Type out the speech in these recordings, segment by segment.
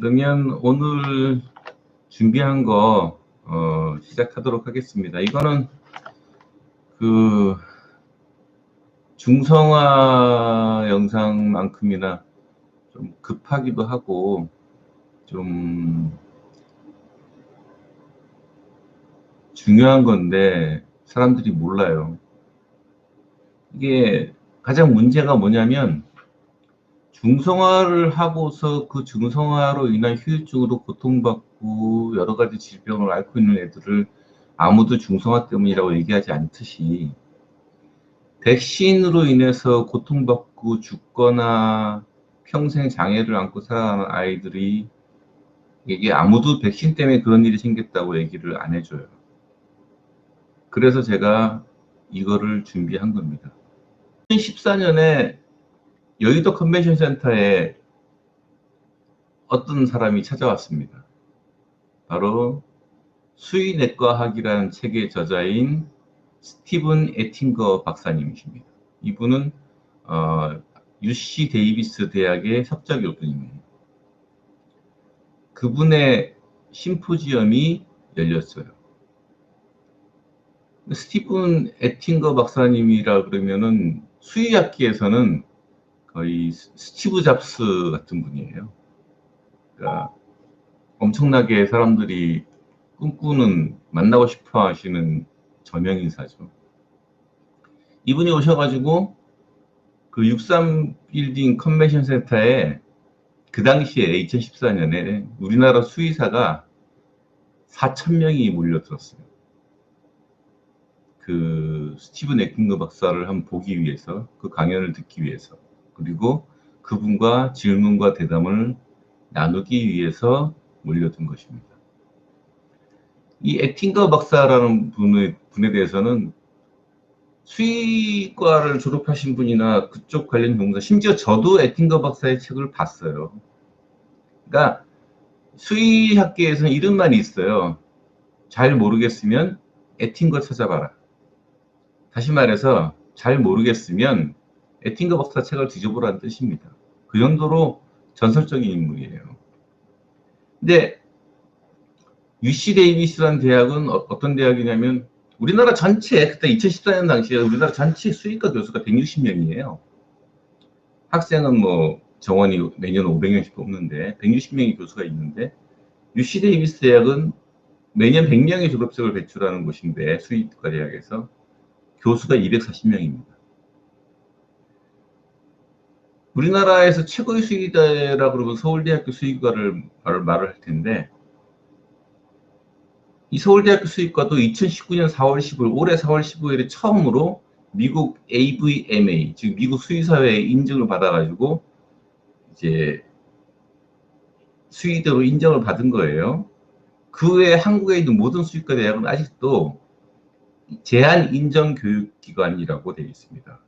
그러면 오늘 준비한 거 시작하도록 하겠습니다. 이거는 그 중성화 영상만큼이나 좀 급하기도 하고 좀 중요한 건데 사람들이 몰라요. 이게 가장 문제가 뭐냐면 중성화를 하고서 그 중성화로 인한 후유증으로 고통받고 여러 가지 질병을 앓고 있는 애들을 아무도 중성화 때문이라고 얘기하지 않듯이 백신으로 인해서 고통받고 죽거나 평생 장애를 안고 살아가는 아이들이 이게 아무도 백신 때문에 그런 일이 생겼다고 얘기를 안 해줘요. 그래서 제가 이거를 준비한 겁니다. 2014년에 여의도 컨벤션 센터에 어떤 사람이 찾아왔습니다. 바로 수의내과학이라는 책의 저자인 스티븐 에팅거 박사님이십니다. 이분은 UC 데이비스 대학의 석좌교수님이에요. 그분의 심포지엄이 열렸어요. 스티븐 에팅거 박사님이라 그러면은 수의학계에서는 거의 스티브 잡스 같은 분이에요. 그러니까 엄청나게 사람들이 꿈꾸는, 만나고 싶어 하시는 저명인사죠. 이분이 오셔가지고 그 63 빌딩 컨벤션 센터에 그 당시에 2014년에 우리나라 수의사가 4,000명이 몰려들었어요. 그 스티븐 에팅거 박사를 한번 보기 위해서, 그 강연을 듣기 위해서, 그리고 그분과 질문과 대담을 나누기 위해서 몰려든 것입니다. 이 에팅거 박사라는 분에 대해서는 수의과를 졸업하신 분이나 그쪽 관련 전문가, 심지어 저도 에팅거 박사의 책을 봤어요. 그러니까 수의학계에서는 이름만 있어요. 잘 모르겠으면 에팅거 찾아봐라. 다시 말해서 잘 모르겠으면 에팅거 박사 책을 뒤져보라는 뜻입니다. 그 정도로 전설적인 인물이에요. 근데 UC 데이비스라는 대학은 어떤 대학이냐면 우리나라 전체, 그때 2014년 당시에 우리나라 전체 수의과 교수가 160명이에요. 학생은 뭐 정원이 매년 500명씩 뽑는데 160명의 교수가 있는데 UC 데이비스 대학은 매년 100명의 졸업생을 배출하는 곳인데 수의과 대학에서 교수가 240명입니다. 우리나라에서 최고의 수의대라 그러면 서울대학교 수의과를 말을 할 텐데 이 서울대학교 수의과도 2019년 4월 15일, 올해 4월 15일에 처음으로 미국 AVMA, 즉 미국 수의사회의 인증을 받아가지고 이제 수의대로 인정을 받은 거예요. 그 외에 한국에 있는 모든 수의과 대학은 아직도 제한 인정 교육기관이라고 되어 있습니다.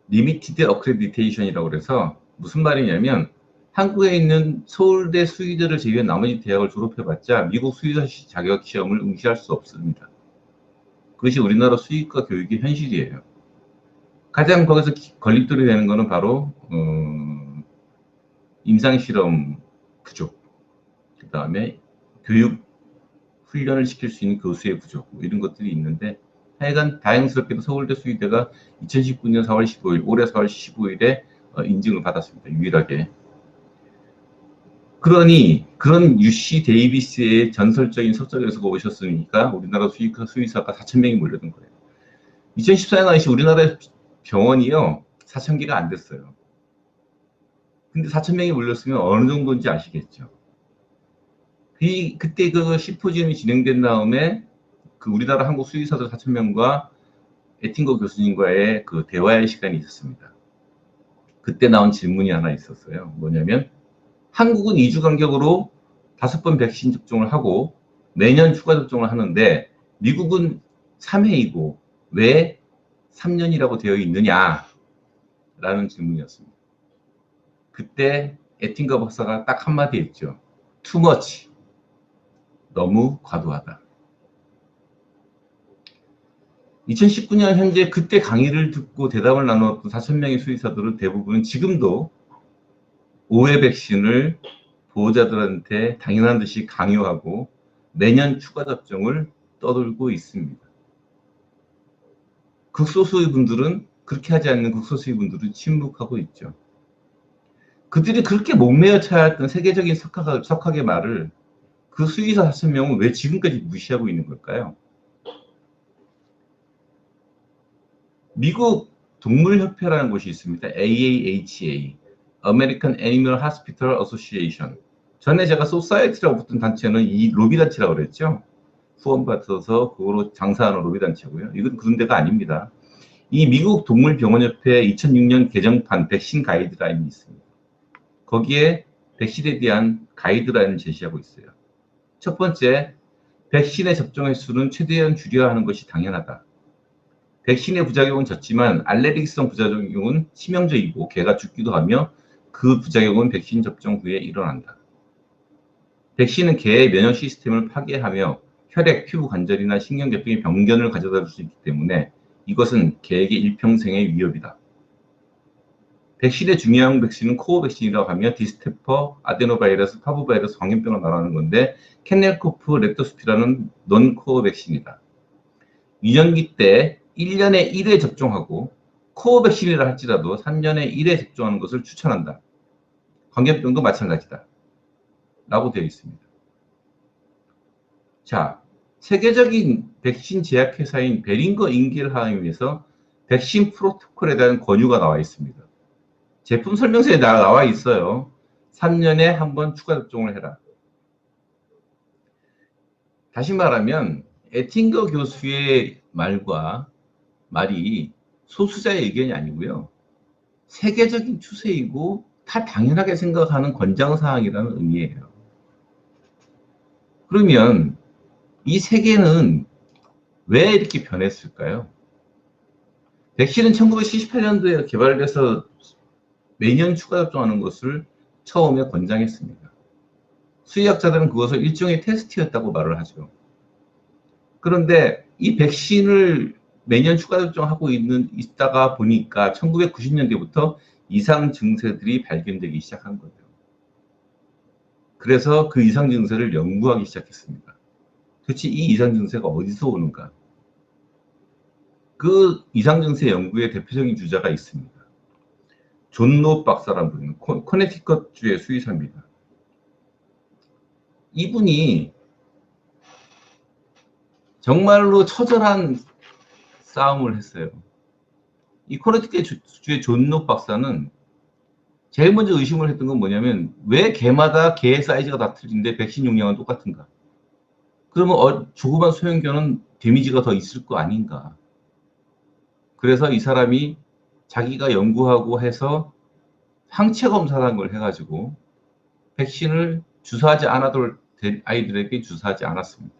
리미티드 어크레디테이션이라고 그래서 무슨 말이냐면 한국에 있는 서울대 수의대를 제외한 나머지 대학을 졸업해봤자 미국 수의사 자격 시험을 응시할 수 없습니다. 그것이 우리나라 수의과 교육의 현실이에요. 가장 거기서 걸림돌이 되는 것은 바로 임상실험 부족, 그 다음에 교육 훈련을 시킬 수 있는 교수의 부족, 이런 것들이 있는데 하여간 다행스럽게도 서울대 수의대가 2019년 4월 15일, 올해 4월 15일에 인증을 받았습니다. 유일하게. 그러니 그런 UC 데이비스의 전설적인 석좌교수가 오셨으니까 우리나라 수의사가 4,000명이 몰려든 거예요. 2014년 당시 우리나라 병원이요 4,000개가 안 됐어요. 근데 4,000명이 몰렸으면 어느 정도인지 아시겠죠. 그때 그 심포지엄이 진행된 다음에 그 우리나라 한국 수의사들 4,000명과 에팅거 교수님과의 그 대화의 시간이 있었습니다. 그때 나온 질문이 하나 있었어요. 뭐냐면 한국은 2주 간격으로 5번 백신 접종을 하고 매년 추가 접종을 하는데 미국은 3회이고 왜 3년이라고 되어 있느냐? 라는 질문이었습니다. 그때 에팅거 박사가 딱 한마디 했죠. Too much. 너무 과도하다. 2019년 현재 그때 강의를 듣고 대담을 나눴던 4,000명의 수의사들은 대부분 지금도 5회 백신을 보호자들한테 당연한 듯이 강요하고 매년 추가 접종을 떠들고 있습니다. 극소수의 분들은 그렇게 하지 않는 극소수의 분들은 침묵하고 있죠. 그들이 그렇게 목매어 쳐야했던 세계적인 석학의 말을 그 수의사 5명은 왜 지금까지 무시하고 있는 걸까요? 미국 동물협회라는 곳이 있습니다. AAHA, American Animal Hospital Association. 전에 제가 소사이어티라고 붙은 단체는 이 로비 단체라고 그랬죠. 후원받아서 그거로 장사하는 로비 단체고요. 이건 그런 데가 아닙니다. 이 미국 동물병원협회 2006년 개정판 백신 가이드라인이 있습니다. 거기에 백신에 대한 가이드라인을 제시하고 있어요. 첫 번째, 백신의 접종 횟수는 최대한 줄여야 하는 것이 당연하다. 백신의 부작용은 적지만 알레르기성 부작용은 치명적이고 개가 죽기도 하며 그 부작용은 백신 접종 후에 일어난다. 백신은 개의 면역 시스템을 파괴하며 혈액, 피부 관절이나 신경계통의 병변을 가져다 줄 수 있기 때문에 이것은 개에게 일평생의 위협이다. 백신의 중요한 백신은 코어 백신이라고 하며 디스테퍼, 아데노바이러스, 파브바이러스, 광견병을 말하는 건데 캔넬코프, 렙도스피라는 논코어 백신이다. 유년기 때 1년에 1회 접종하고 코어 백신이라 할지라도 3년에 1회 접종하는 것을 추천한다. 광견병도 마찬가지다. 라고 되어 있습니다. 자, 세계적인 백신 제약회사인 베링거 인겔하임에서 백신 프로토콜에 대한 권유가 나와 있습니다. 제품 설명서에 나와 있어요. 3년에 한 번 추가 접종을 해라. 다시 말하면 에팅거 교수의 말이 소수자의 의견이 아니고요. 세계적인 추세이고 다 당연하게 생각하는 권장사항이라는 의미예요. 그러면 이 세계는 왜 이렇게 변했을까요? 백신은 1978년도에 개발돼서 매년 추가 접종하는 것을 처음에 권장했습니다. 수의학자들은 그것을 일종의 테스트였다고 말을 하죠. 그런데 이 백신을 매년 추가 접종하고 있다가 보니까 1990년대부터 이상 증세들이 발견되기 시작한 거예요. 그래서 그 이상 증세를 연구하기 시작했습니다. 도대체 이 이상 증세가 어디서 오는가? 그 이상 증세 연구의 대표적인 주자가 있습니다. 존 로 박사라는 분은 커네티컷주의 수의사입니다. 이분이 정말로 처절한 싸움을 했어요. 이 커네티컷주의 존 로 박사는 제일 먼저 의심을 했던 건 뭐냐면 왜 개마다 개의 사이즈가 다 틀린데 백신 용량은 똑같은가? 그러면 조그만 소형견은 데미지가 더 있을 거 아닌가? 그래서 이 사람이 자기가 연구하고 해서 항체 검사라는 걸 해가지고 백신을 주사하지 않아도 될 아이들에게 주사하지 않았습니다.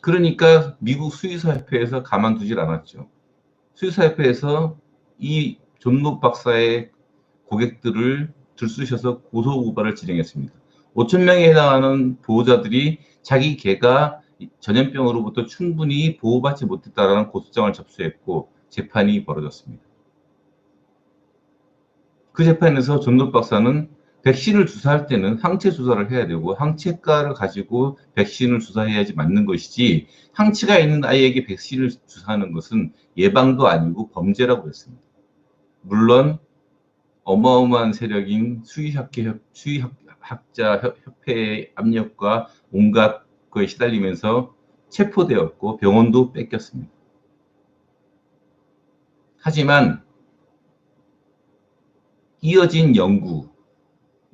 그러니까 미국 수의사협회에서 가만두질 않았죠. 수의사협회에서 이 존록 박사의 고객들을 들쑤셔서 고소고발을 진행했습니다. 5천 명에 해당하는 보호자들이 자기 개가 전염병으로부터 충분히 보호받지 못했다라는 고소장을 접수했고 재판이 벌어졌습니다. 그 재판에서 존록 박사는 백신을 주사할 때는 항체 주사를 해야 되고 항체가를 가지고 백신을 주사해야지 맞는 것이지 항체가 있는 아이에게 백신을 주사하는 것은 예방도 아니고 범죄라고 했습니다. 물론 어마어마한 세력인 수의학자 협회의 압력과 온갖 거에 시달리면서 체포되었고 병원도 뺏겼습니다. 하지만 이어진 연구,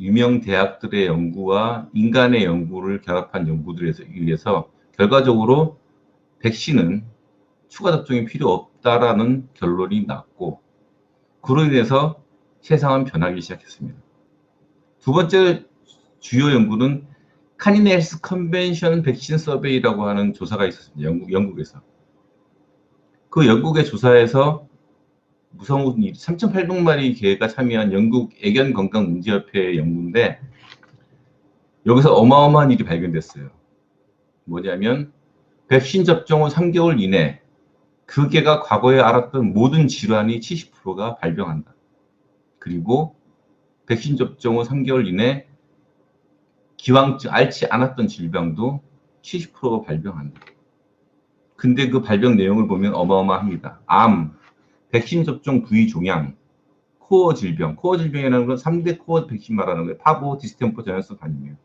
유명 대학들의 연구와 인간의 연구를 결합한 연구들에 의해서 결과적으로 백신은 추가 접종이 필요 없다라는 결론이 났고 그로 인해서 세상은 변하기 시작했습니다. 두 번째 주요 연구는 카닌 헬스 컨벤션 백신 서베이라고 하는 조사가 있었습니다. 영국에서. 그 영국의 조사에서 무서운 3,800마리 개가 참여한 영국 애견건강문제협회의 연구인데 여기서 어마어마한 일이 발견됐어요. 뭐냐면 백신 접종 후 3개월 이내 그 개가 과거에 알았던 모든 질환이 70%가 발병한다. 그리고 백신 접종 후 3개월 이내 기왕증, 앓지 않았던 질병도 70%가 발병한다. 근데 그 발병 내용을 보면 어마어마합니다. 암, 백신 접종 부위 종양, 코어 질병. 코어 질병이라는 건 3대 코어 백신 말하는 거예요. 파보, 디스템퍼, 전염성 간염이에요.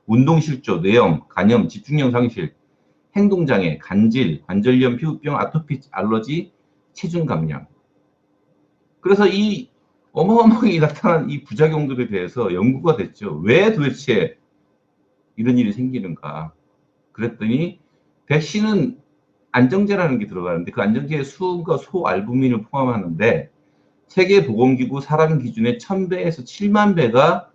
운동실조, 뇌염, 간염, 집중력 상실, 행동장애, 간질, 관절염, 피부병, 아토피, 알러지, 체중 감량. 그래서 이 어마어마하게 나타난 이 부작용들에 대해서 연구가 됐죠. 왜 도대체 이런 일이 생기는가. 그랬더니 백신은 안정제라는 게 들어가는데 그 안정제에 수은과 소알부민을 포함하는데 세계보건기구 사람 기준의 1000배에서 7만 배가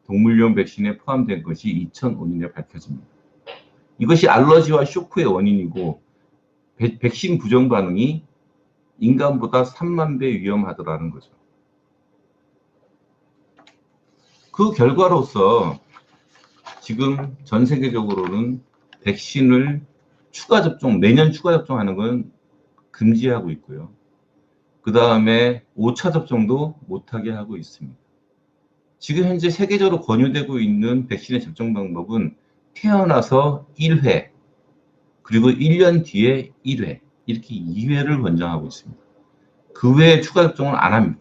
동물용 백신에 포함된 것이 2005년에 밝혀집니다. 이것이 알러지와 쇼크의 원인이고 백신 부정 반응이 인간보다 3만 배 위험하더라는 거죠. 그 결과로서 지금 전 세계적으로는 백신을 추가 접종, 매년 추가 접종하는 건 금지하고 있고요. 그 다음에 5차 접종도 못하게 하고 있습니다. 지금 현재 세계적으로 권유되고 있는 백신의 접종 방법은 태어나서 1회, 그리고 1년 뒤에 1회, 이렇게 2회를 권장하고 있습니다. 그 외에 추가 접종은 안 합니다.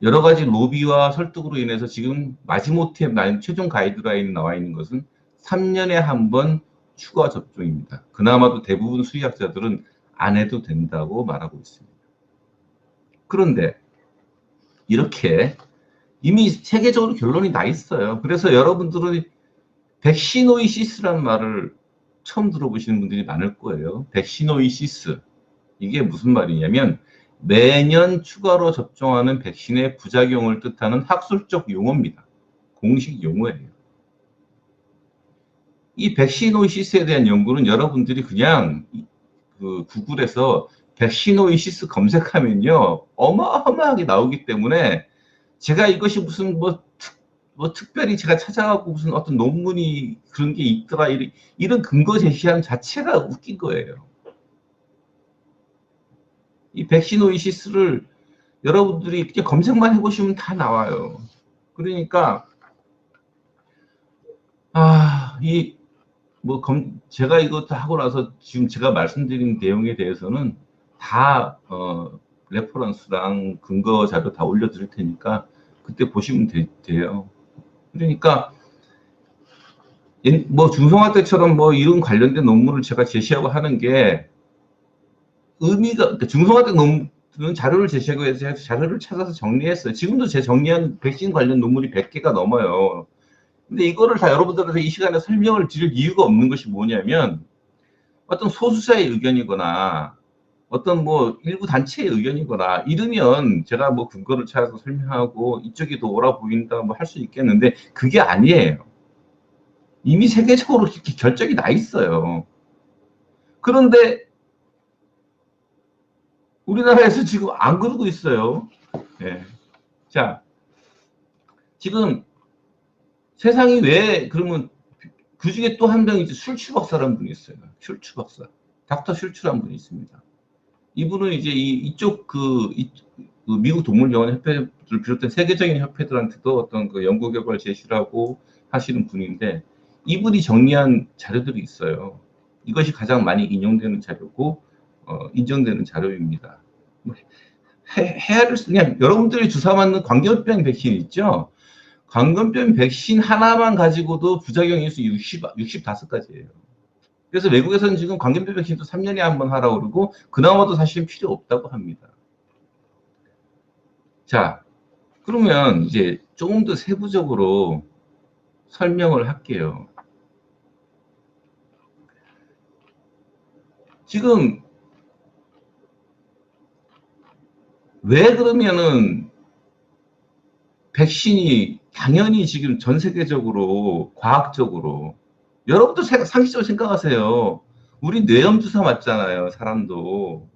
여러 가지 로비와 설득으로 인해서 지금 마지못해 최종 가이드라인이 나와 있는 것은 3년에 한 번 추가 접종입니다. 그나마도 대부분 수의학자들은 안 해도 된다고 말하고 있습니다. 그런데 이렇게 이미 세계적으로 결론이 나 있어요. 그래서 여러분들은 백시노이시스라는 말을 처음 들어보시는 분들이 많을 거예요. 백시노이시스. 이게 무슨 말이냐면 매년 추가로 접종하는 백신의 부작용을 뜻하는 학술적 용어입니다. 공식 용어예요. 이 백시노이시스에 대한 연구는 여러분들이 그냥 그 구글에서 백시노이시스 검색하면요 어마어마하게 나오기 때문에 제가 이것이 무슨 뭐 특별히 제가 찾아갖고 무슨 어떤 논문이 그런 게 있더라 이런 근거 제시함 자체가 웃긴 거예요. 이 백시노이시스를 여러분들이 그냥 검색만 해보시면 다 나와요. 그러니까 제가 이것도 하고 나서 지금 제가 말씀드린 내용에 대해서는 다 레퍼런스랑 근거 자료 다 올려드릴 테니까 그때 보시면 돼요. 그러니까 뭐 중성화 때처럼 뭐 이런 관련된 논문을 제가 제시하고 하는 게 의미가 그러니까 중성화 때 논문 자료를 제시하고 해서 자료를 찾아서 정리했어요. 지금도 제 정리한 백신 관련 논문이 100개가 넘어요. 근데 이거를 다 여러분들한테 이 시간에 설명을 드릴 이유가 없는 것이 뭐냐면 어떤 소수자의 의견이거나 어떤 뭐 일부 단체의 의견이거나 이러면 제가 뭐 근거를 찾아서 설명하고 이쪽이 더 옳아 보인다 뭐 할 수 있겠는데 그게 아니에요. 이미 세계적으로 이렇게 결정이 나 있어요. 그런데 우리나라에서 지금 안 그러고 있어요. 예. 자, 지금 세상이 왜 그러면 그 중에 또 한 명이 술추 박사라는 분이 있어요. 슐츠 박사. 닥터 슐츠라는 분이 있습니다. 이분은 이제 이쪽 그 미국 동물병원 협회를 비롯한 세계적인 협회들한테도 어떤 그 연구 결과를 제시를 하고 하시는 분인데 이분이 정리한 자료들이 있어요. 이것이 가장 많이 인용되는 자료고 인정되는 자료입니다. 그냥 여러분들이 주사 맞는 광견병 백신 있죠? 광견병 백신 하나만 가지고도 부작용이 65가지예요. 그래서 외국에서는 지금 광견병 백신도 3년에 한 번 하라고 그러고 그나마도 사실 필요 없다고 합니다. 자, 그러면 이제 조금 더 세부적으로 설명을 할게요. 지금 왜 그러면은 백신이 당연히 지금 전 세계적으로 과학적으로 여러분도 상식적으로 생각하세요. 우리 뇌염 주사 맞잖아요, 사람도.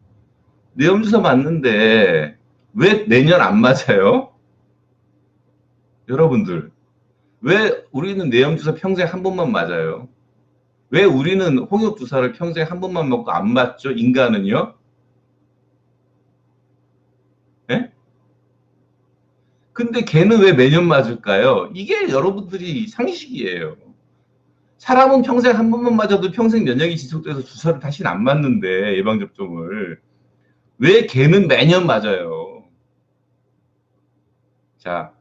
뇌염 주사 맞는데 왜 내년 안 맞아요? 여러분들. 왜 우리는 뇌염 주사 평생 한 번만 맞아요? 왜 우리는 홍역 주사를 평생 한 번만 먹고 안 맞죠? 인간은요? 예? 근데 걔는 왜 매년 맞을까요? 이게 여러분들이 상식이에요. 사람은 평생 한 번만 맞아도 평생 면역이 지속돼서 주사를 다시는 안 맞는데, 예방접종을. 왜 걔는 매년 맞아요? 자,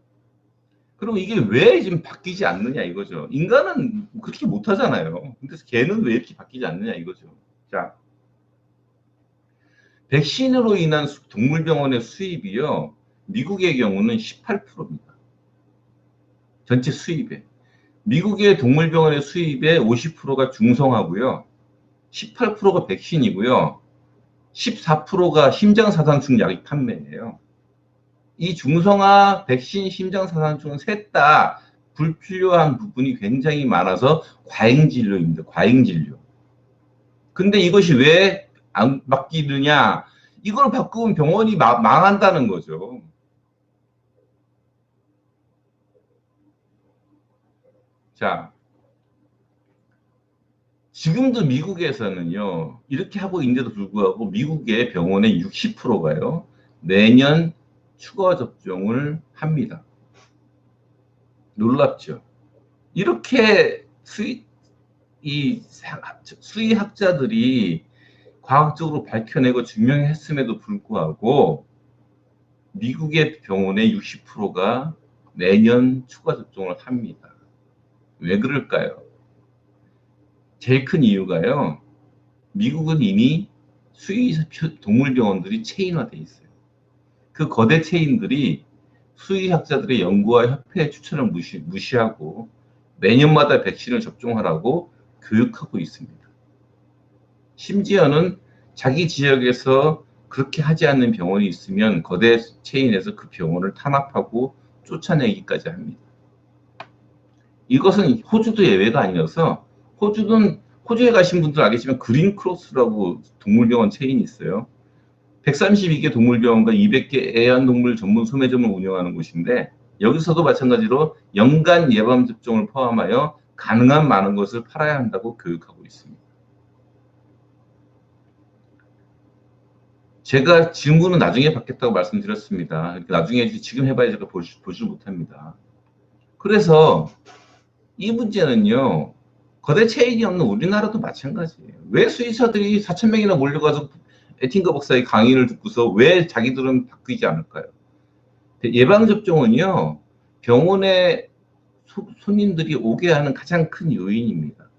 그럼 이게 왜 지금 바뀌지 않느냐 이거죠. 인간은 그렇게 못하잖아요. 근데 걔는 왜 이렇게 바뀌지 않느냐 이거죠. 자, 백신으로 인한 동물병원의 수입이요. 미국의 경우는 18%입니다. 전체 수입에. 미국의 동물병원의 수입의 50%가 중성화고요. 18%가 백신이고요. 14%가 심장사상충 약 판매예요. 이 중성화, 백신, 심장사상충은 셋 다 불필요한 부분이 굉장히 많아서 과잉진료입니다. 과잉진료. 근데 이것이 왜 안 바뀌느냐? 이걸 바꾸면 병원이 망한다는 거죠. 자, 지금도 미국에서는요, 이렇게 하고 있는데도 불구하고 미국의 병원의 60%가요, 내년 추가 접종을 합니다. 놀랍죠? 이렇게 수의학자들이 과학적으로 밝혀내고 증명했음에도 불구하고 미국의 병원의 60%가 내년 추가 접종을 합니다. 왜 그럴까요? 제일 큰 이유가요. 미국은 이미 수의 동물병원들이 체인화돼 있어요. 그 거대 체인들이 수의학자들의 연구와 협회의 추천을 무시하고 매년마다 백신을 접종하라고 교육하고 있습니다. 심지어는 자기 지역에서 그렇게 하지 않는 병원이 있으면 거대 체인에서 그 병원을 탄압하고 쫓아내기까지 합니다. 이것은 호주도 예외가 아니어서, 호주에 가신 분들 알겠지만 그린크로스라고 동물병원 체인이 있어요. 132개 동물병원과 200개 애완동물 전문 소매점을 운영하는 곳인데, 여기서도 마찬가지로 연간 예방접종을 포함하여 가능한 많은 것을 팔아야 한다고 교육하고 있습니다. 제가 질문은 나중에 받겠다고 말씀드렸습니다. 나중에 지금 해봐야 제가 보지 못합니다. 그래서 이 문제는요, 거대 체인이 없는 우리나라도 마찬가지예요. 왜 수의사들이 4,000명이나 몰려가서 에틴거 박사의 강의를 듣고서 왜 자기들은 바뀌지 않을까요? 예방접종은요, 병원에 손님들이 오게 하는 가장 큰 요인입니다.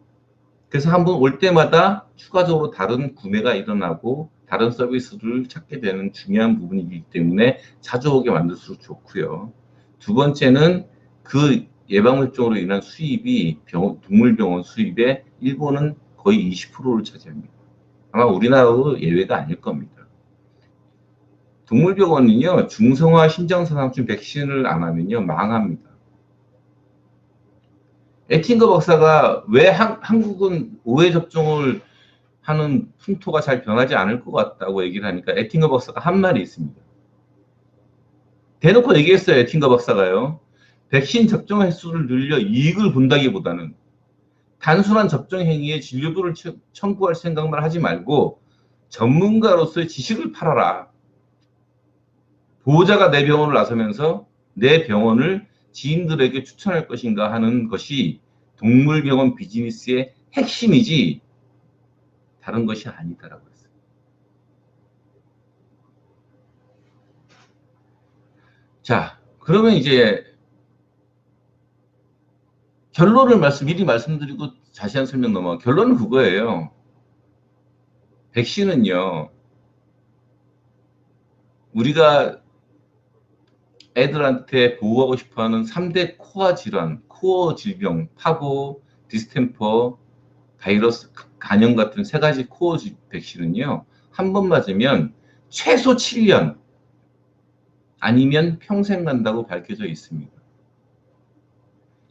그래서 한번 올 때마다 추가적으로 다른 구매가 일어나고 다른 서비스를 찾게 되는 중요한 부분이기 때문에 자주 오게 만들수록 좋고요. 두 번째는 그 예방접종으로 인한 수입이 동물병원 수입의 일본은 거의 20%를 차지합니다. 아마 우리나라도 예외가 아닐 겁니다. 동물병원은요, 중성화 심장사상충 백신을 안 하면요, 망합니다. 에틴거 박사가 왜 한국은 5회 접종을 하는 풍토가 잘 변하지 않을 것 같다고 얘기를 하니까 에틴거 박사가 한 말이 있습니다. 대놓고 얘기했어요, 에틴거 박사가요. 백신 접종 횟수를 늘려 이익을 본다기보다는 단순한 접종 행위에 진료도를 청구할 생각만 하지 말고 전문가로서의 지식을 팔아라. 보호자가 내 병원을 나서면서 내 병원을 지인들에게 추천할 것인가 하는 것이 동물병원 비즈니스의 핵심이지 다른 것이 아니다라고 했어요. 자, 그러면 이제 결론을 미리 말씀드리고 자세한 설명 넘어가. 결론은 그거예요. 백신은요, 우리가 애들한테 보호하고 싶어하는 3대 코어 질환, 코어 질병, 파보, 디스템퍼, 바이러스 간염 같은 세 가지 코어 백신은요, 한 번 맞으면 최소 7년 아니면 평생 간다고 밝혀져 있습니다.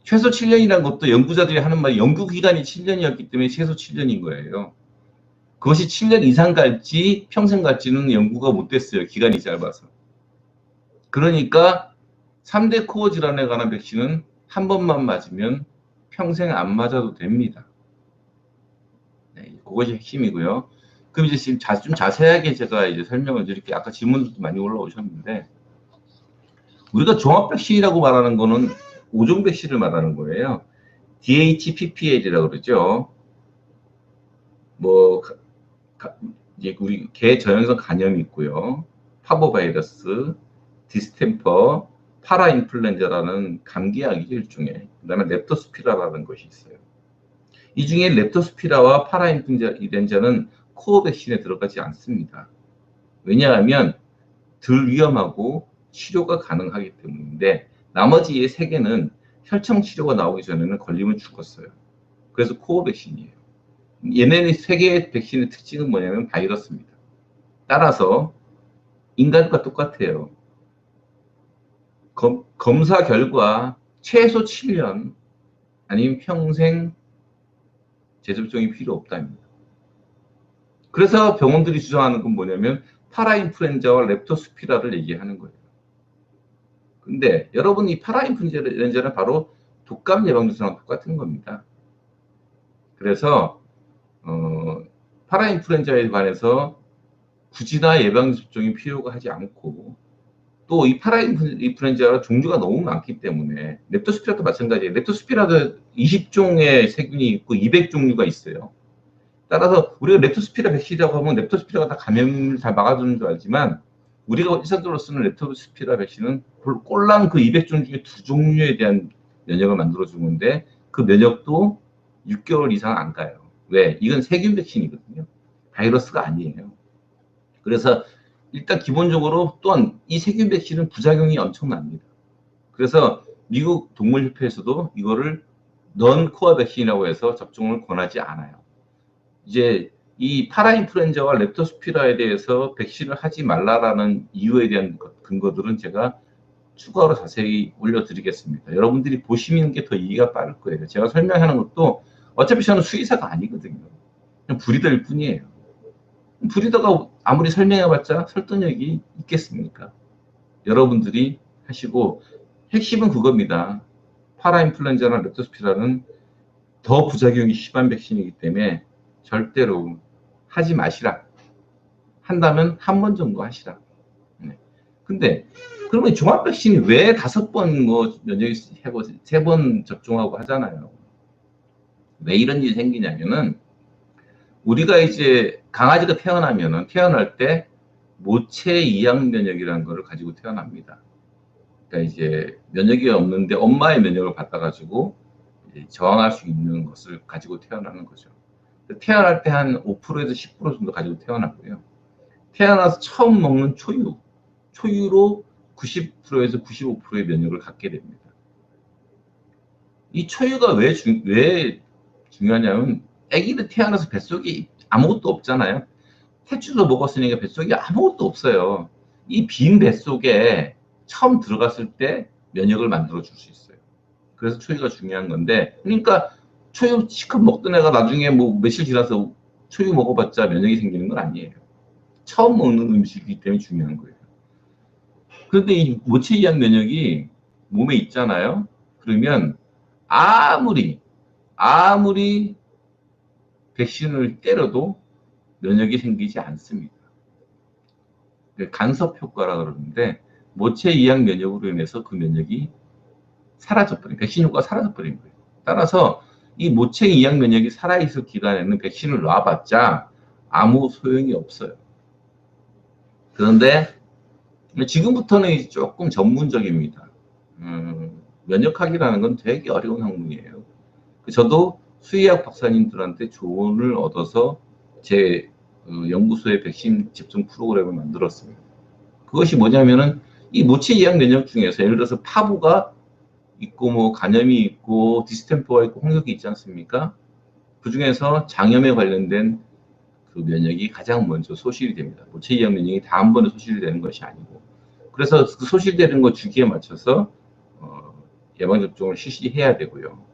최소 7년이라는 것도 연구자들이 하는 말이 연구 기간이 7년이었기 때문에 최소 7년인 거예요. 그것이 7년 이상 갈지 평생 갈지는 연구가 못 됐어요. 기간이 짧아서. 그러니까 3대 코어 질환에 관한 백신은 한 번만 맞으면 평생 안 맞아도 됩니다. 네, 그것이 핵심이고요. 그럼 이제 지금 좀 자세하게 제가 이제 설명을 드릴게요. 아까 질문도 많이 올라오셨는데, 우리가 종합 백신이라고 말하는 거는 5종 백신을 말하는 거예요. DHPPL이라고 그러죠. 뭐 이제 우리 개 전형성 간염이 있고요. 파보바이러스, 디스템퍼, 파라인플루엔자라는 감기약이 일종의, 그다음에 렙토스피라라는 것이 있어요. 이 중에 렙토스피라와 파라인플루엔자는 코어 백신에 들어가지 않습니다. 왜냐하면 덜 위험하고 치료가 가능하기 때문인데, 나머지 세 개는 혈청 치료가 나오기 전에는 걸리면 죽었어요. 그래서 코어 백신이에요. 얘네는 세 개의 백신의 특징은 뭐냐면 바이러스입니다. 따라서 인간과 똑같아요. 검사 결과 최소 7년 아니면 평생 재접종이 필요 없답니다. 그래서 병원들이 주장하는 건 뭐냐면 파라인플루엔자와 렙토스피라를 얘기하는 거예요. 근데 여러분, 이 파라인플루엔자는 바로 독감 예방주사랑 똑같은 겁니다. 그래서 파라인플루엔자에 관해서 굳이나 예방접종이 필요가 하지 않고, 또 이 파라인플루엔자가 종류가 너무 많기 때문에, 렙토스피라도 마찬가지예요. 렙토스피라도 20종의 세균이 있고 200종류가 있어요. 따라서 우리가 렙토스피라 백신이라고 하면 렙토스피라가 다 감염을 잘 막아주는 줄 알지만, 우리가 일상적으로 쓰는 렙토스피라 백신은 꼴랑 그 200종 중에 2종류에 대한 면역을 만들어주는데, 그 면역도 6개월 이상 안 가요. 왜? 이건 세균 백신이거든요. 바이러스가 아니에요. 그래서 일단 기본적으로, 또한 이 세균 백신은 부작용이 엄청납니다. 그래서 미국 동물협회에서도 이거를 넌 코어 백신이라고 해서 접종을 권하지 않아요. 이제 이 파라인플루엔자와 렙토스피라에 대해서 백신을 하지 말라라는 이유에 대한 근거들은 제가 추가로 자세히 올려드리겠습니다. 여러분들이 보시는 게 더 이해가 빠를 거예요. 제가 설명하는 것도 어차피 저는 수의사가 아니거든요. 그냥 브리더일 뿐이에요. 브리더가 아무리 설명해봤자 설득력이 있겠습니까? 여러분들이 하시고, 핵심은 그겁니다. 파라인플루엔자나 렙토스피라는 더 부작용이 심한 백신이기 때문에 절대로 하지 마시라. 한다면 한 번 정도 하시라. 네. 근데 그러면 종합 백신이 왜 5번 뭐 면역이 해고 3번 접종하고 하잖아요. 왜 이런 일이 생기냐면은, 우리가 이제 강아지가 태어날 때 모체 이양 면역이라는 걸 가지고 태어납니다. 그러니까 이제 면역이 없는데 엄마의 면역을 받아가지고 저항할 수 있는 것을 가지고 태어나는 거죠. 태어날 때 한 5%에서 10% 정도 가지고 태어나고요. 태어나서 처음 먹는 초유로 90%에서 95%의 면역을 갖게 됩니다. 이 초유가 왜 중요하냐면, 아기는 태어나서 뱃속에 아무것도 없잖아요. 탯줄로 먹었으니까 뱃속에 아무것도 없어요. 이 빈 뱃속에 처음 들어갔을 때 면역을 만들어 줄 수 있어요. 그래서 초유가 중요한 건데, 그러니까 초유 시컷 먹던 애가 나중에 뭐 며칠 지나서 초유 먹어봤자 면역이 생기는 건 아니에요. 처음 먹는 음식이기 때문에 중요한 거예요. 그런데 이 모체 이양 면역이 몸에 있잖아요. 그러면 아무리 백신을 때려도 면역이 생기지 않습니다. 간섭 효과라 그러는데, 모체 이양 면역으로 인해서 그 면역이 백신 효과가 사라져버린 거예요. 따라서 이 모체 이양 면역이 살아있을 기간에는 백신을 놔봤자 아무 소용이 없어요. 그런데 지금부터는 조금 전문적입니다. 면역학이라는 건 되게 어려운 학문이에요. 저도 수의학 박사님들한테 조언을 얻어서 제 연구소의 백신 집중 프로그램을 만들었습니다. 그것이 뭐냐면은, 이 모체 이양 면역 중에서 예를 들어서 파부가 있고 뭐 간염이 있고 디스템퍼가 있고 홍역이 있지 않습니까? 그 중에서 장염에 관련된 그 면역이 가장 먼저 소실이 됩니다. 모체 이양 면역이 다 한 번에 소실이 되는 것이 아니고, 그래서 그 소실되는 것 주기에 맞춰서 예방접종을 실시해야 되고요.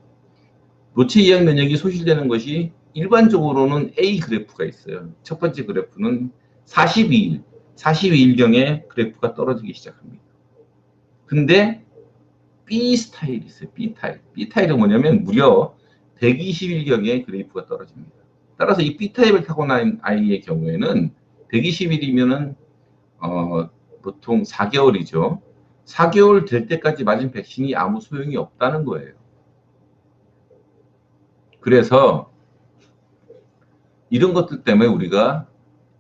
모체 이양 면역이 소실되는 것이 일반적으로는 A 그래프가 있어요. 첫 번째 그래프는 42일경에 그래프가 떨어지기 시작합니다. 근데 B 스타일이 있어요. B 타입. B 타입은 뭐냐면 무려 120일경에 그래프가 떨어집니다. 따라서 이 B 타입을 타고난 아이의 경우에는 120일이면은 보통 4개월이죠. 4개월 될 때까지 맞은 백신이 아무 소용이 없다는 거예요. 그래서 이런 것들 때문에 우리가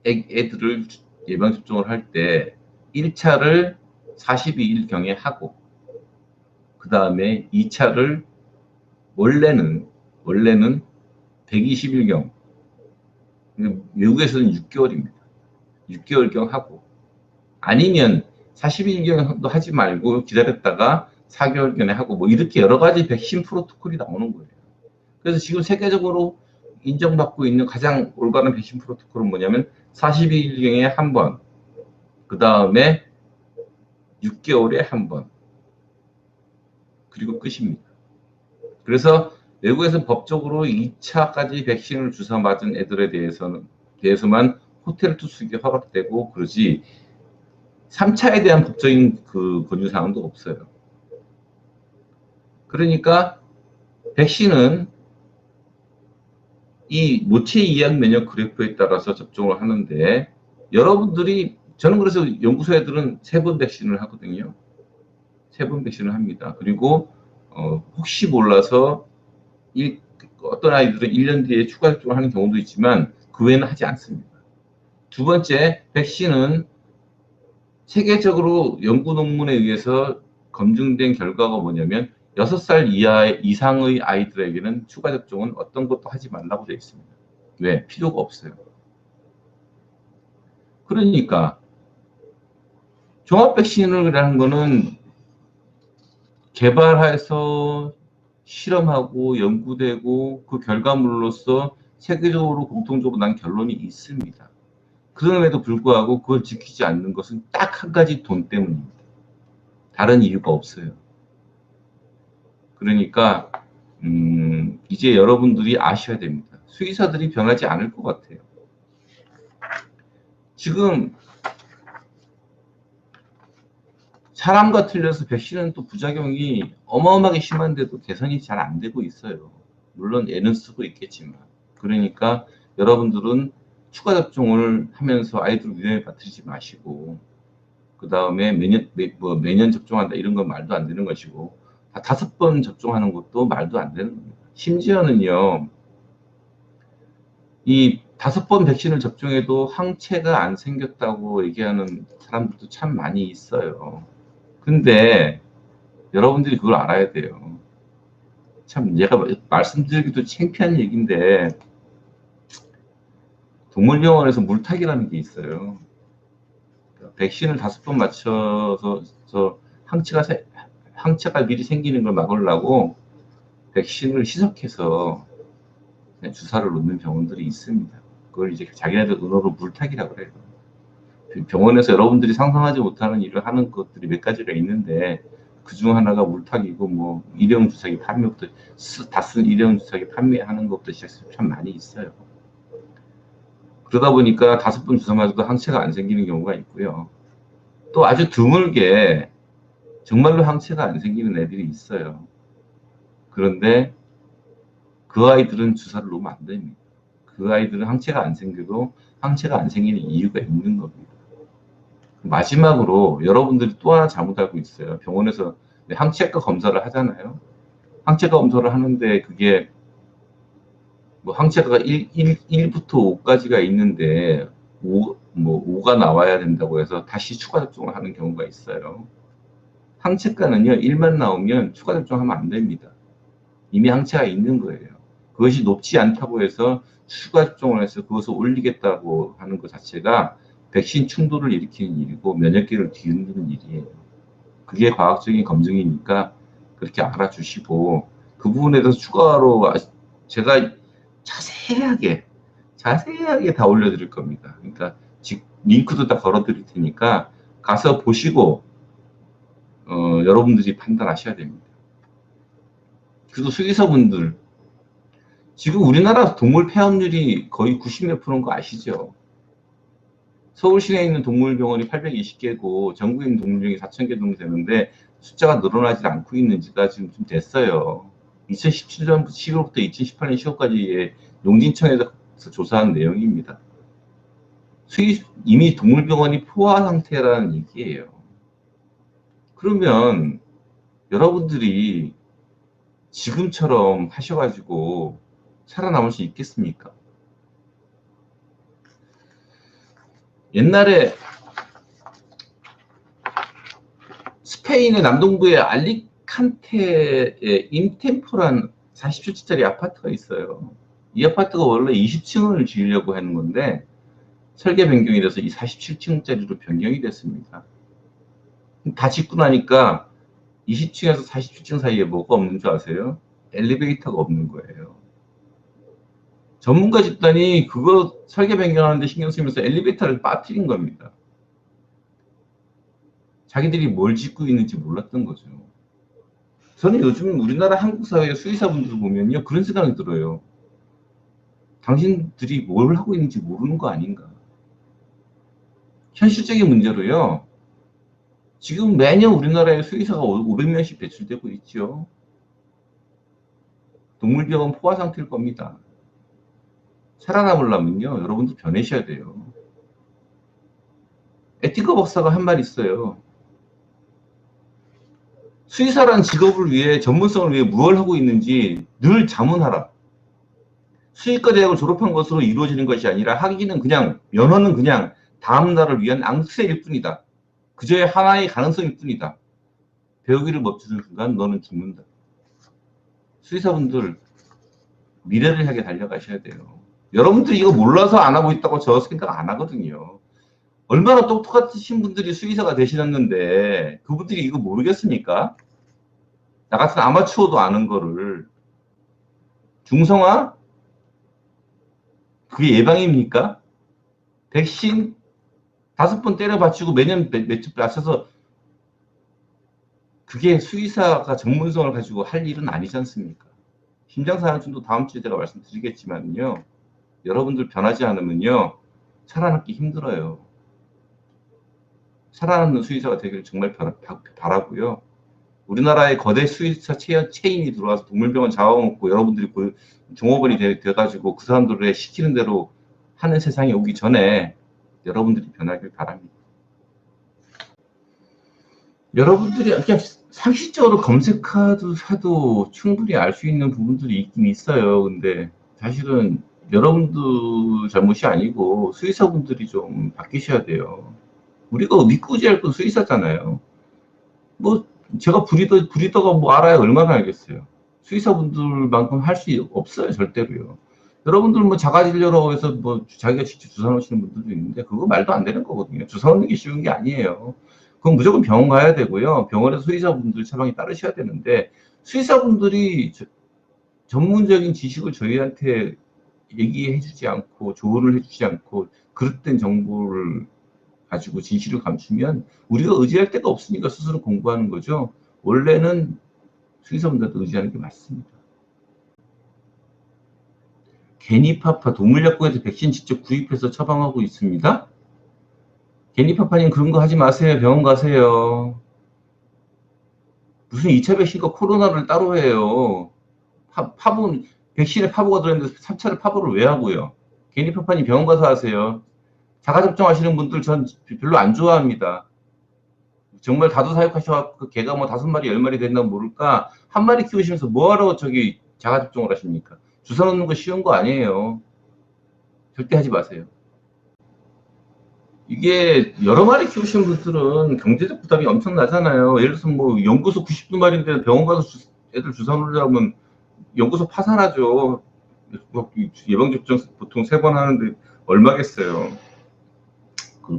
애들을 예방접종을 할 때 1차를 42일경에 하고 그 다음에 2차를 원래는 120일경, 미국에서는 6개월입니다. 6개월경 하고, 아니면 41일경도 하지 말고 기다렸다가 4개월경에 하고, 뭐 이렇게 여러 가지 백신 프로토콜이 나오는 거예요. 그래서 지금 세계적으로 인정받고 있는 가장 올바른 백신 프로토콜은 뭐냐면 42일경에 한 번, 그 다음에 6개월에 한 번, 그리고 끝입니다. 그래서 외국에서 법적으로 2차까지 백신을 주사 맞은 애들에 대해서만 호텔 투숙이 허락되고 그러지 3차에 대한 법적인 그 권유사항도 없어요. 그러니까 백신은 이 모체 이학 면역 그래프에 따라서 접종을 하는데 여러분들이 저는 그래서 연구소 애들은 3번 백신을 하거든요. 3번 백신을 합니다. 그리고 혹시 몰라서 어떤 아이들은 1년 뒤에 추가 접종을 하는 경우도 있지만 그 외에는 하지 않습니다. 두 번째, 백신은 세계적으로 연구 논문에 의해서 검증된 결과가 뭐냐면 6살 이상의 아이들에게는 추가 접종은 어떤 것도 하지 말라고 되어 있습니다. 왜? 필요가 없어요. 그러니까 종합 백신이라는 거는 개발해서 실험하고 연구되고 그 결과물로서 세계적으로 공통적으로 난 결론이 있습니다. 그럼에도 불구하고 그걸 지키지 않는 것은 딱 한 가지 돈 때문입니다. 다른 이유가 없어요. 그러니까 이제 여러분들이 아셔야 됩니다. 수의사들이 변하지 않을 것 같아요. 지금 사람과 틀려서 백신은 또 부작용이 어마어마하게 심한데도 개선이 잘 안 되고 있어요. 물론 애는 쓰고 있겠지만. 그러니까 여러분들은 추가 접종을 하면서 아이들 위험에 빠뜨리지 마시고 그 다음에 매년 접종한다 이런 건 말도 안 되는 것이고 5번 접종하는 것도 말도 안 되는 겁니다. 심지어는요. 이 5번 백신을 접종해도 항체가 안 생겼다고 얘기하는 사람들도 참 많이 있어요. 근데 여러분들이 그걸 알아야 돼요. 참 얘가 말씀드리기도 창피한 얘기인데 동물병원에서 물타기라는 게 있어요. 백신을 5번 맞춰서 항체가 미리 생기는 걸 막으려고 백신을 희석해서 주사를 놓는 병원들이 있습니다. 그걸 이제 자기네들 은어로 물타기라고 해요. 병원에서 여러분들이 상상하지 못하는 일을 하는 것들이 몇 가지가 있는데 그중 하나가 물타기고 뭐 일회용 주사기 판매부터 다 쓴 일회용 주사기 판매하는 것부터 시작해서 참 많이 있어요. 그러다 보니까 5번 주사 맞아도 항체가 안 생기는 경우가 있고요. 또 아주 드물게 정말로 항체가 안 생기는 애들이 있어요. 그런데 그 아이들은 주사를 놓으면 안 됩니다. 그 아이들은 항체가 안 생겨도 항체가 안 생기는 이유가 있는 겁니다. 마지막으로 여러분들이 또 하나 잘못 알고 있어요. 병원에서 항체가 검사를 하잖아요. 항체가 검사를 하는데 그게 뭐 항체가 1부터 5까지가 있는데 5가 나와야 된다고 해서 다시 추가 접종을 하는 경우가 있어요. 항체가는요, 1만 나오면 추가 접종하면 안 됩니다. 이미 항체가 있는 거예요. 그것이 높지 않다고 해서 추가 접종을 해서 그것을 올리겠다고 하는 것 자체가 백신 충돌을 일으키는 일이고 면역기를 뒤흔드는 일이에요. 그게 과학적인 검증이니까 그렇게 알아주시고 그 부분에 대해서 추가로 제가 자세하게 다 올려드릴 겁니다. 그러니까 링크도 다 걸어드릴 테니까 가서 보시고 여러분들이 판단하셔야 됩니다. 그리고 수의사분들 지금 우리나라 동물 폐암률이 거의 90몇 %인 거 아시죠? 서울 시내에 있는 동물병원이 820개고 전국에 있는 동물병원이 4,000개 정도 되는데 숫자가 늘어나지 않고 있는 지가 지금 좀 됐어요. 2017년 10월부터 2018년 10월까지의 농진청에서 조사한 내용입니다. 이미 동물병원이 포화 상태라는 얘기예요. 그러면 여러분들이 지금처럼 하셔가지고 살아남을 수 있겠습니까? 옛날에 스페인의 남동부의 알리칸테에 인템포란 47층짜리 아파트가 있어요. 이 아파트가 원래 20층을 지으려고 하는 건데 설계 변경이 돼서 이 47층짜리로 변경이 됐습니다. 다 짓고 나니까 20층에서 47층 사이에 뭐가 없는 줄 아세요? 엘리베이터가 없는 거예요. 전문가 집단이 그거 설계 변경하는데 신경 쓰면서 엘리베이터를 빠뜨린 겁니다. 자기들이 뭘 짓고 있는지 몰랐던 거죠. 저는 요즘 우리나라 한국 사회의 수의사분들 보면요, 그런 생각이 들어요. 당신들이 뭘 하고 있는지 모르는 거 아닌가. 현실적인 문제로요, 지금 매년 우리나라에 수의사가 500명씩 배출되고 있죠. 동물병원 포화 상태일 겁니다. 살아남으려면요, 여러분도 변해셔야 돼요. 에티커 박사가 한 말 있어요. 수의사라는 직업을 위해, 전문성을 위해 무엇을 하고 있는지 늘 자문하라. 수의과 대학을 졸업한 것으로 이루어지는 것이 아니라 학위는 그냥, 면허는 그냥 다음 날을 위한 앙세일 뿐이다. 그저의 하나의 가능성일 뿐이다. 배우기를 멈추는 순간 너는 죽는다. 수의사분들 미래를 향해 달려가셔야 돼요. 여러분들이 이거 몰라서 안 하고 있다고 저 생각 안 하거든요. 얼마나 똑똑하신 분들이 수의사가 되시는데 그분들이 이거 모르겠습니까? 나 같은 아마추어도 아는 거를. 중성화? 그게 예방입니까? 백신 5번 때려 맞추고 매년 몇주 맞춰서 그게 수의사가 전문성을 가지고 할 일은 아니지 않습니까? 심장사상충도 다음 주에 제가 말씀드리겠지만요. 여러분들 변하지 않으면요. 살아남기 힘들어요. 살아남는 수의사가 되기를 정말 바라고요. 우리나라에 거대 수의사 체인이 들어와서 동물병원 잡아먹고 여러분들이 종업원이 돼가지고 그 사람들의 시키는 대로 하는 세상이 오기 전에 여러분들이 변하길 바랍니다. 여러분들이 그냥 상식적으로 검색해도 충분히 알 수 있는 부분들이 있긴 있어요. 근데 사실은 여러분들 잘못이 아니고 수의사분들이 좀 바뀌셔야 돼요. 우리가 믿고 지할 건 수의사잖아요. 뭐 제가 브리더가 뭐 알아야 얼마나 알겠어요. 수의사분들만큼 할 수 없어요, 절대로요. 여러분들 뭐 자가진료로 해서 뭐 자기가 직접 주사 놓으시는 분들도 있는데 그거 말도 안 되는 거거든요. 주사 놓는 게 쉬운 게 아니에요. 그건 무조건 병원 가야 되고요. 병원에서 수의사분들 처방이 따르셔야 되는데 수의사분들이 전문적인 지식을 저희한테 얘기해 주지 않고 조언을 해 주지 않고 그릇된 정보를 가지고 진실을 감추면 우리가 의지할 데가 없으니까 스스로 공부하는 거죠. 원래는 수의사분들한테 의지하는 게 맞습니다. 게니파파 동물약국에서 백신 직접 구입해서 처방하고 있습니다. 게니파파님 그런 거 하지 마세요. 병원 가세요. 무슨 2차 백신과 코로나를 따로 해요. 파분 백신에 파보가 들어있는데 3차를 파보를 왜 하고요. 게니파파님 병원 가서 하세요. 자가접종 하시는 분들 전 별로 안 좋아합니다. 정말 다도 사육하셔서 개가 뭐 5마리, 10마리 된다면 모를까? 한 마리 키우시면서 뭐하러 저기 자가접종을 하십니까? 주사 놓는 거 쉬운 거 아니에요. 절대 하지 마세요. 이게 여러 마리 키우시는 분들은 경제적 부담이 엄청나잖아요. 예를 들어서 뭐 연구소 90두 마리인데 병원 가서 애들 주사 놓으려면 연구소 파산하죠. 예방접종 보통 3번 하는데 얼마겠어요.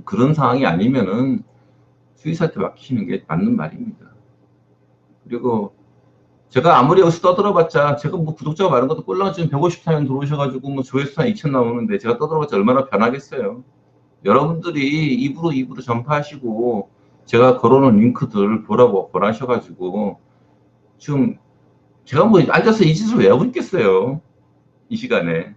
그런 상황이 아니면은 수의사한테 맡기시는 게 맞는 말입니다. 그리고 제가 아무리 여기서 떠들어봤자 제가 뭐 구독자가 많은 것도 꼴랑 지금 150타면 들어오셔가지고 뭐 조회수 한 2천 나오는데 제가 떠들어봤자 얼마나 변하겠어요. 여러분들이 입으로 전파하시고 제가 걸어놓은 링크들 보라고 권하셔가지고 지금 제가 뭐 앉아서 이 짓을 왜 하고 있겠어요. 이 시간에.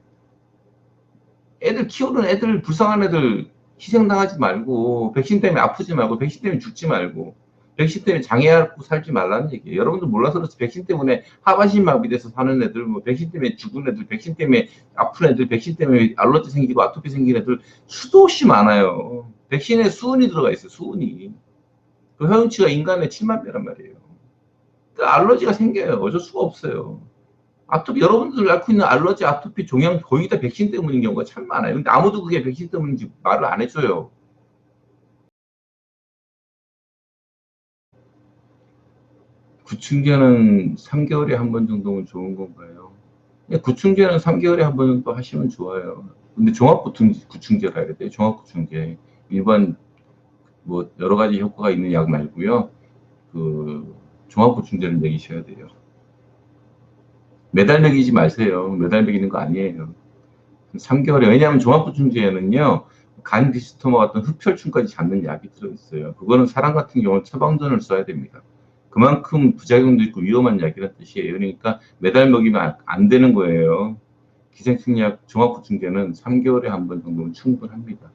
애들 키우는 애들, 불쌍한 애들 희생당하지 말고 백신 때문에 아프지 말고 백신 때문에 죽지 말고 백신 때문에 장애하고 살지 말라는 얘기예요. 여러분들 몰라서 그렇지 백신 때문에 하반신 마비돼서 사는 애들, 뭐 백신 때문에 죽은 애들, 백신 때문에 아픈 애들, 백신 때문에 알러지 생기고 아토피 생긴 애들 수도 없이 많아요. 백신에 수은이 들어가 있어요. 수은이. 그 허용치가 인간의 7만 배란 말이에요. 그 알러지가 생겨요. 어쩔 수가 없어요. 아토피, 여러분들 앓고 있는 알러지, 아토피, 종양 거의 다 백신 때문인 경우가 참 많아요. 근데 아무도 그게 백신 때문인지 말을 안 해줘요. 구충제는 3개월에 한 번 정도면 좋은 건가요? 구충제는 3개월에 한 번 정도 하시면 좋아요. 근데 구충제라 해야 돼요. 종합구충제. 일반 뭐 여러 가지 효과가 있는 약 말고요. 그 종합구충제를 먹이셔야 돼요. 매달 먹이지 마세요. 매달 먹이는 거 아니에요. 3개월에. 왜냐하면 종합보충제에는요, 간 디스토마 같은 흡혈충까지 잡는 약이 들어있어요. 그거는 사람 같은 경우는 처방전을 써야 됩니다. 그만큼 부작용도 있고 위험한 약이라는 뜻이에요. 그러니까 매달 먹이면 안 되는 거예요. 기생충약 종합보충제는 3개월에 한 번 정도면 충분합니다.